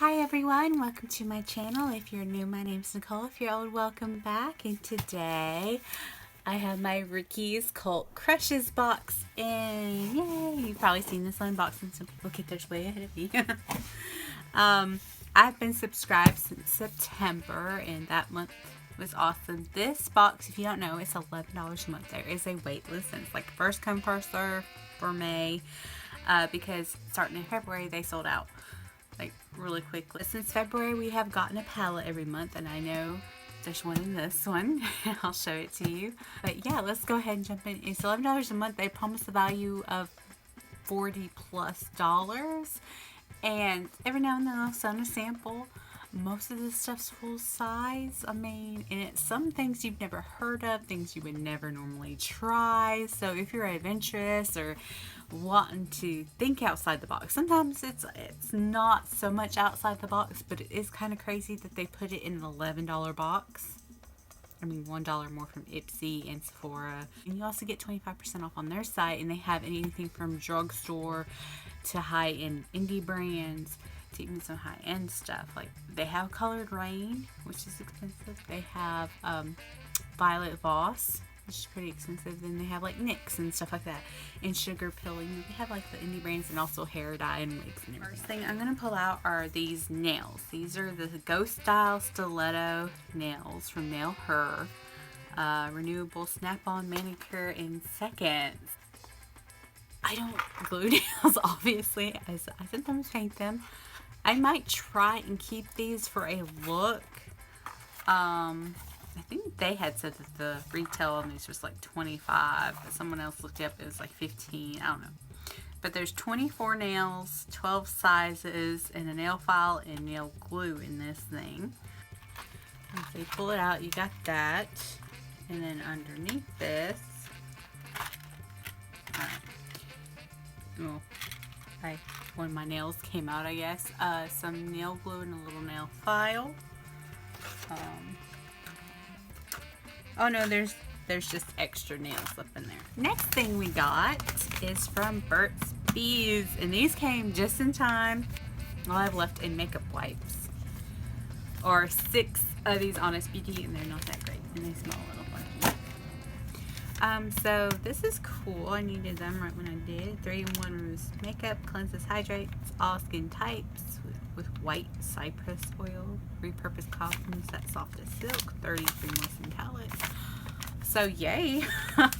Hi everyone, welcome to my channel. If you're new, my name's Nicole. If you're old, welcome back. And today I have my Ricky's Cult Crushes box in. Yay! You've probably seen this unboxing. Some people get theirs way ahead of me. I've been subscribed since September and that month was awesome. This box, if you don't know, it's $11 a month. There is a wait list and it's like first come first serve for May because starting in February they sold out like really quickly. Since February we have gotten a palette every month, and I know there's one in this one. I'll show it to you. But yeah, let's go ahead and jump in. It's $11 a month. They promise the value of $40+ and every now and then I'll send a sample. Most of this stuff's full size. I mean, and it's some things you've never heard of, things you would never normally try. So if you're adventurous or wanting to think outside the box, sometimes it's not so much outside the box, but it is kind of crazy that they put it in an $11 box. I mean, $1 more from Ipsy and Sephora. And you also get 25% off on their site, and they have anything from drugstore to high-end indie brands to even some high-end stuff. Like they have Colored Rain, which is expensive. They have Violet Voss, which is pretty expensive. Then they have like NYX and stuff like that, and Sugar Pilling. They have like the indie brands and also hair dye and wigs and everything. First thing I'm gonna pull out are these nails. These are the Ghost Style Stiletto nails from Nail Her. Renewable snap-on manicure in seconds. I don't glue nails, obviously, as I sometimes paint them. I might try and keep these for a look. I think they had said that the retail on these was like $25, but someone else looked up, it was like $15. I don't know. But there's 24 nails, 12 sizes, and a nail file and nail glue in this thing. So you pull it out, you got that. And then underneath this, when my nails came out, I guess, some nail glue and a little nail file. Oh no, there's just extra nails up in there. Next thing we got is from Burt's Bees, and these came just in time. All I've left in makeup wipes, or 6 of these Honest Beauty, and they're not that great, and they smell a little funky. So this is cool. I needed them right when I did. 3-in-1 removes makeup, cleanses, hydrates all skin types with white cypress oil, repurposed cotton, set soft as silk, 33 moistened palettes. So yay! I'm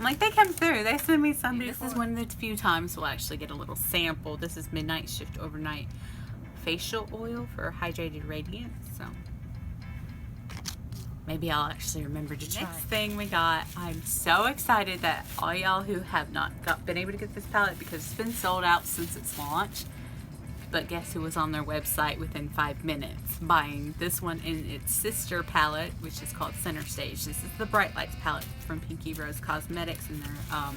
like, they come through. They send me some. This is one of the few times we'll actually get a little sample. This is Midnight Shift Overnight Facial Oil for Hydrated Radiance. So maybe I'll actually remember to try. Next thing we got, I'm so excited that all y'all who have not been able to get this palette because it's been sold out since its launch. But guess who was on their website within 5 minutes buying this one in its sister palette, which is called Center Stage. This is the Bright Lights palette from Pinky Rose Cosmetics and their, I'm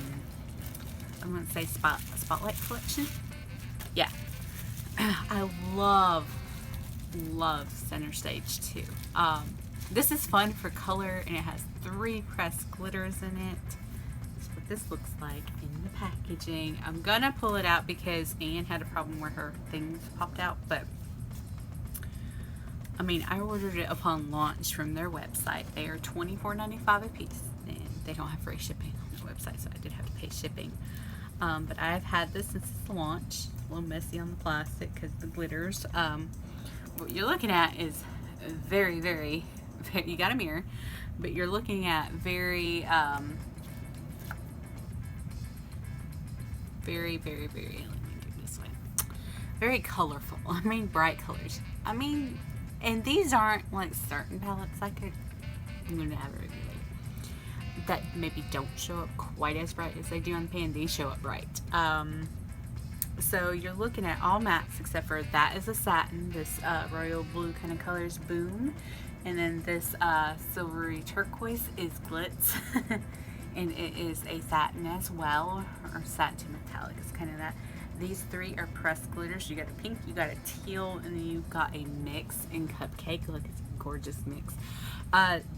going to say Spotlight collection. Yeah. I love Center Stage too. This is fun for color, and it has 3 pressed glitters in it. That's what this looks like in the packaging. I'm gonna pull it out because Anne had a problem where her things popped out, but I mean, I ordered it upon launch from their website. They are $24.95 a piece, and they don't have free shipping on their website, so I did have to pay shipping. But I've had this since its launch. A little messy on the plastic because the glitters. What you're looking at is very, very, you got a mirror, but you're looking at very, very, very, very, let me do it this way, very colorful. I mean, bright colors. I mean, and these aren't like certain palettes I could, I'm going to have a review later, that maybe don't show up quite as bright as they do on the pan. These show up bright. So you're looking at all mattes except for that is a satin, this royal blue kind of color is Boom, and then this silvery turquoise is Glitz. And it is a satin as well, or satin to metallic, it's kind of that. These 3 are pressed glitters. You got a pink, you got a teal, and then you've got a mix in Cupcake. Look, it's a gorgeous mix.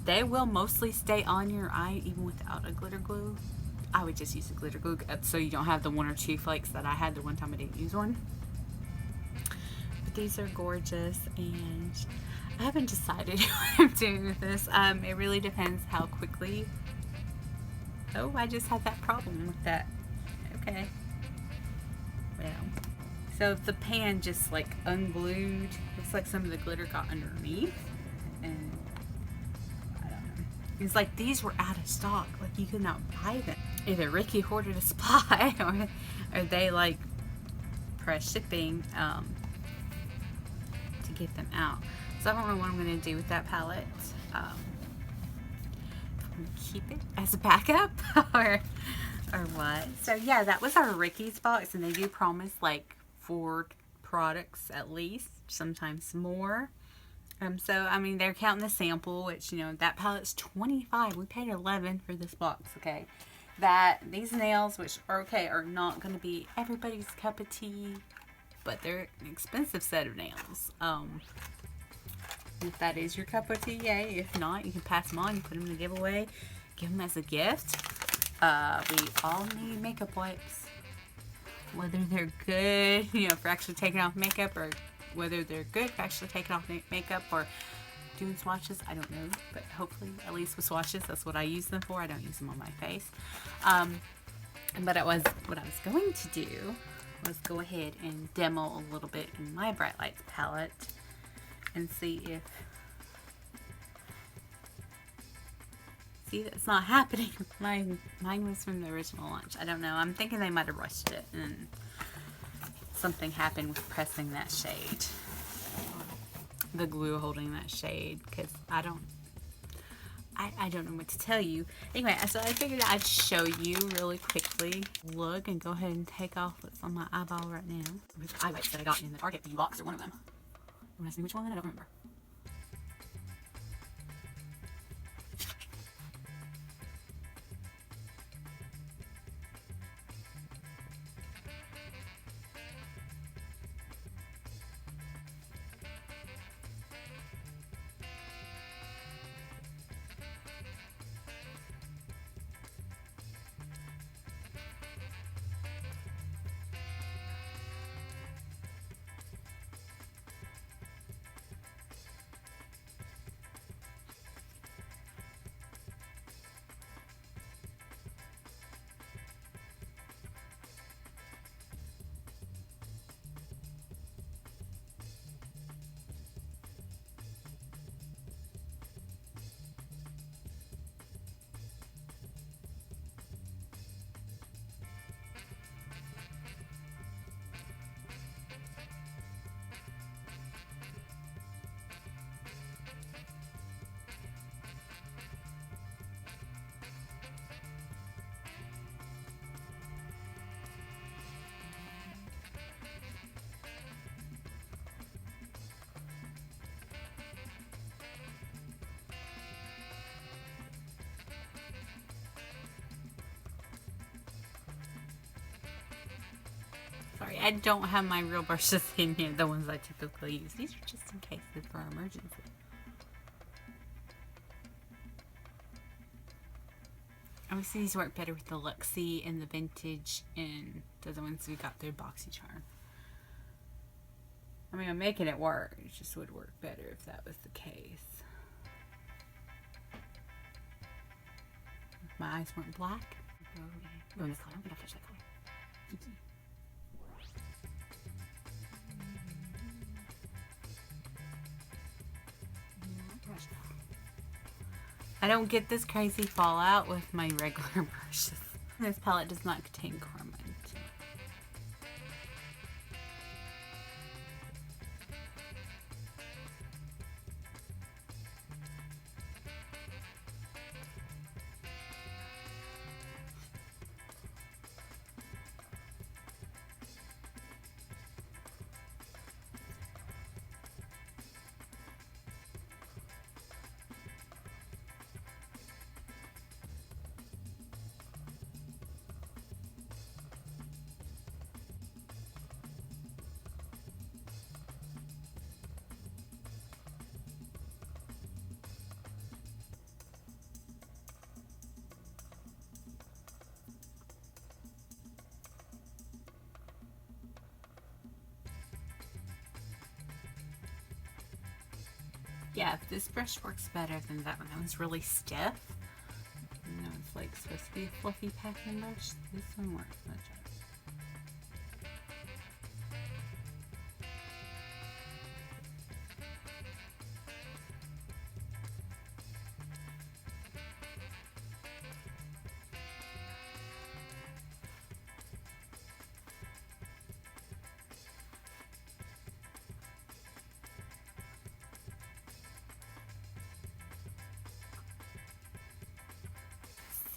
They will mostly stay on your eye even without a glitter glue. I would just use a glitter glue so you don't have the 1 or 2 flakes that I had the one time I didn't use one. These are gorgeous, and I haven't decided what I'm doing with this. It really depends how quickly. Oh, I just had that problem with that. Okay. Well. So the pan just like unglued. Looks like some of the glitter got underneath. And I don't know. It's like these were out of stock. Like you could not buy them. Either Ricky hoarded a supply or they like press shipping to get them out. So I don't know what I'm going to do with that palette. Keep it as a backup or what. So yeah, that was our Ricky's box, and they do promise like 4 products at least, sometimes more. So I mean, they're counting the sample, which, you know, that palette's $25. We paid $11 for this box. Okay, that these nails, which are okay, are not going to be everybody's cup of tea, but they're an expensive set of nails. If that is your cup of tea, yay. If not, you can pass them on. You put them in a giveaway. Give them as a gift. We all need makeup wipes. Whether they're good, you know, for actually taking off makeup, or whether they're good for actually taking off makeup or doing swatches, I don't know. But hopefully, at least with swatches, that's what I use them for. I don't use them on my face. But what I was going to do was go ahead and demo a little bit in my Bright Lights palette and see if it's not happening. Mine was from the original launch. I don't know. I'm thinking they might have rushed it and something happened with pressing that shade. The glue holding that shade, because I don't know what to tell you. Anyway, so I figured I'd show you really quickly. Look, and go ahead and take off what's on my eyeball right now. With the eye wipes that I got in the Target beauty box, or one of them. You want to see which one? I don't remember. Sorry, I don't have my real brushes in here, the ones I typically use. These are just in case for emergency. Obviously, these work better with the Luxie and the Vintage and the other ones we got through BoxyCharm. I mean, I'm making it work. It just would work better if that was the case. If my eyes weren't black. Oh, this color. I'm gonna touch that color. I don't get this crazy fallout with my regular brushes. This palette does not contain carmine. Yeah, this brush works better than that one. That one's really stiff. You know, it's like supposed to be a fluffy packing brush. This one works much better.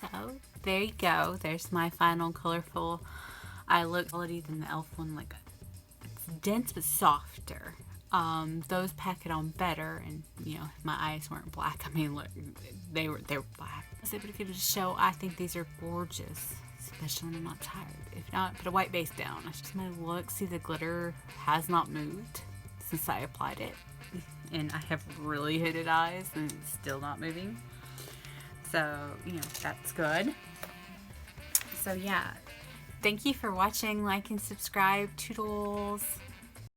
So there you go. There's my final colorful eye look. Quality than the e.l.f. one. Like, it's dense but softer. Those pack it on better, and you know, if my eyes weren't black, I mean, look, they were black. I was able to give it a show. I think these are gorgeous, especially when I'm not tired. If not, put a white base down. That's just my look. See, the glitter has not moved since I applied it, and I have really hooded eyes, and it's still not moving. So, you know, that's good. So, yeah. Thank you for watching. Like and subscribe. Toodles.